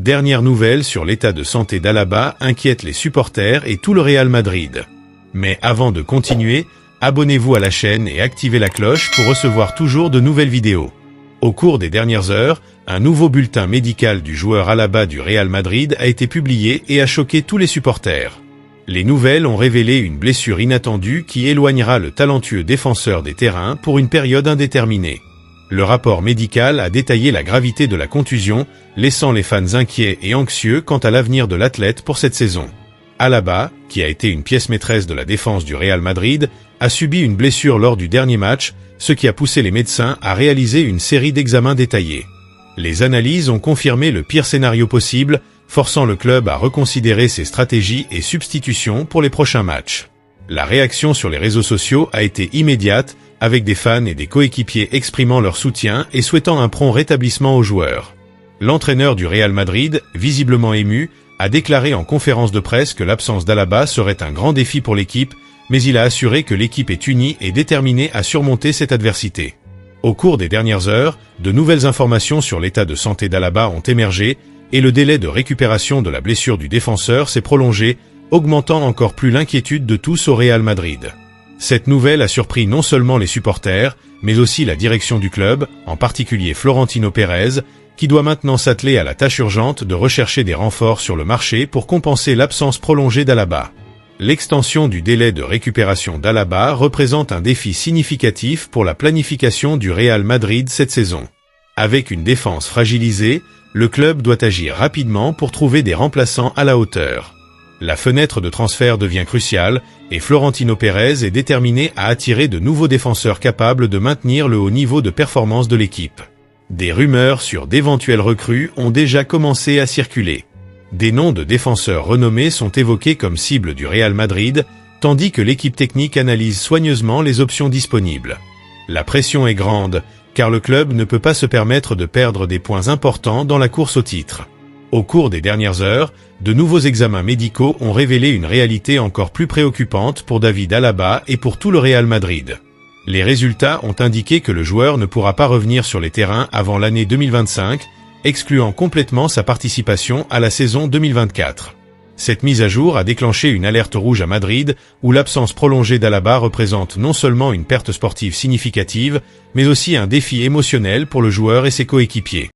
Dernière nouvelle sur l'état de santé d'Alaba inquiète les supporters et tout le Real Madrid. Mais avant de continuer, abonnez-vous à la chaîne et activez la cloche pour recevoir toujours de nouvelles vidéos. Au cours des dernières heures, un nouveau bulletin médical du joueur Alaba du Real Madrid a été publié et a choqué tous les supporters. Les nouvelles ont révélé une blessure inattendue qui éloignera le talentueux défenseur des terrains pour une période indéterminée. Le rapport médical a détaillé la gravité de la contusion, laissant les fans inquiets et anxieux quant à l'avenir de l'athlète pour cette saison. Alaba, qui a été une pièce maîtresse de la défense du Real Madrid, a subi une blessure lors du dernier match, ce qui a poussé les médecins à réaliser une série d'examens détaillés. Les analyses ont confirmé le pire scénario possible, forçant le club à reconsidérer ses stratégies et substitutions pour les prochains matchs. La réaction sur les réseaux sociaux a été immédiate, avec des fans et des coéquipiers exprimant leur soutien et souhaitant un prompt rétablissement aux joueurs. L'entraîneur du Real Madrid, visiblement ému, a déclaré en conférence de presse que l'absence d'Alaba serait un grand défi pour l'équipe, mais il a assuré que l'équipe est unie et déterminée à surmonter cette adversité. Au cours des dernières heures, de nouvelles informations sur l'état de santé d'Alaba ont émergé et le délai de récupération de la blessure du défenseur s'est prolongé, augmentant encore plus l'inquiétude de tous au Real Madrid. Cette nouvelle a surpris non seulement les supporters, mais aussi la direction du club, en particulier Florentino Pérez, qui doit maintenant s'atteler à la tâche urgente de rechercher des renforts sur le marché pour compenser l'absence prolongée d'Alaba. L'extension du délai de récupération d'Alaba représente un défi significatif pour la planification du Real Madrid cette saison. Avec une défense fragilisée, le club doit agir rapidement pour trouver des remplaçants à la hauteur. La fenêtre de transfert devient cruciale et Florentino Pérez est déterminé à attirer de nouveaux défenseurs capables de maintenir le haut niveau de performance de l'équipe. Des rumeurs sur d'éventuelles recrues ont déjà commencé à circuler. Des noms de défenseurs renommés sont évoqués comme cible du Real Madrid, tandis que l'équipe technique analyse soigneusement les options disponibles. La pression est grande, car le club ne peut pas se permettre de perdre des points importants dans la course au titre. Au cours des dernières heures, de nouveaux examens médicaux ont révélé une réalité encore plus préoccupante pour David Alaba et pour tout le Real Madrid. Les résultats ont indiqué que le joueur ne pourra pas revenir sur les terrains avant l'année 2025, excluant complètement sa participation à la saison 2024. Cette mise à jour a déclenché une alerte rouge à Madrid, où l'absence prolongée d'Alaba représente non seulement une perte sportive significative, mais aussi un défi émotionnel pour le joueur et ses coéquipiers.